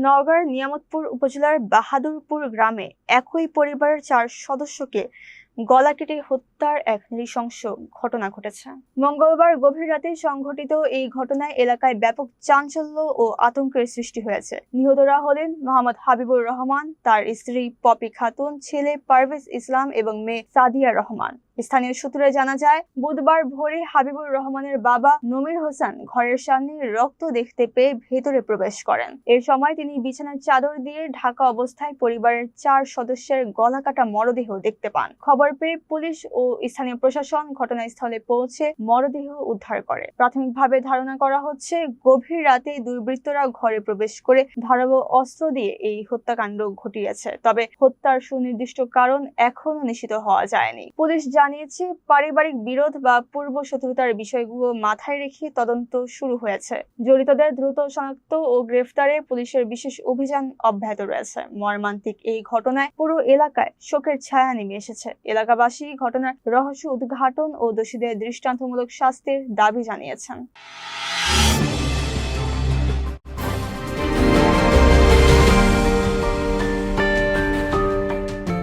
নওগাঁর নিয়ামতপুর উপজেলার বাহাদুরপুর গ্রামে একই পরিবারের 4 সদস্যকে গলা কেটে হত্যার এক নৃশংস ঘটনা ঘটেছে। মঙ্গলবার গভীর রাতে সংঘটিত এই ঘটনায় এলাকায় ব্যাপক চাঞ্চল্য ও আতঙ্কের সৃষ্টি হয়েছে। নিহতরা হলেন মোহাম্মদ হাবিবুর রহমান, তার স্ত্রী পপি খাতুন, ছেলে পারভেজ ইসলাম এবং মেয়ে সাদিয়া রহমান। স্থানীয় সূত্রে জানা যায়, বুধবার ভোরে হাবিবুর রহমানের বাবা নমির হোসেন ঘরের সামনে রক্ত দেখতে পেয়ে ভেতরে প্রবেশ করেন। এর সময় তিনি বিছানার চাদর দিয়ে ঢাকা অবস্থায় পরিবারের 4 সদস্যের গলা কাটা মরদেহ দেখতে পান। খবর পেয়ে পুলিশ ও স্থানীয় প্রশাসন ঘটনাস্থলে পৌঁছে মরদেহ উদ্ধার করে। প্রাথমিকভাবে ধারণা করা হচ্ছে, গভীর রাতে দুর্বৃত্তরা ঘরে প্রবেশ করে ধারালো অস্ত্র দিয়ে এই হত্যাকাণ্ড ঘটিয়েছে। তবে হত্যার সুনির্দিষ্ট কারণ এখনো নিশ্চিত হওয়া যায়নি। পুলিশ জানিয়েছে, পারিবারিক বিরোধ বা পূর্ব শত্রুতার বিষয়গুলো মাথায় রেখে তদন্ত শুরু হয়েছে। জড়িতদের দ্রুত শনাক্ত ও গ্রেফতারে পুলিশের বিশেষ অভিযান অব্যাহত রয়েছে। মর্মান্তিক এই ঘটনায় পুরো এলাকায় শোকের ছায়া নেমে এসেছে। এলাকাবাসী ঘটনার রহস্য উদ্ঘাটন ও দোষীদের দৃষ্টান্তমূলক শাস্তির দাবি জানিয়েছেন।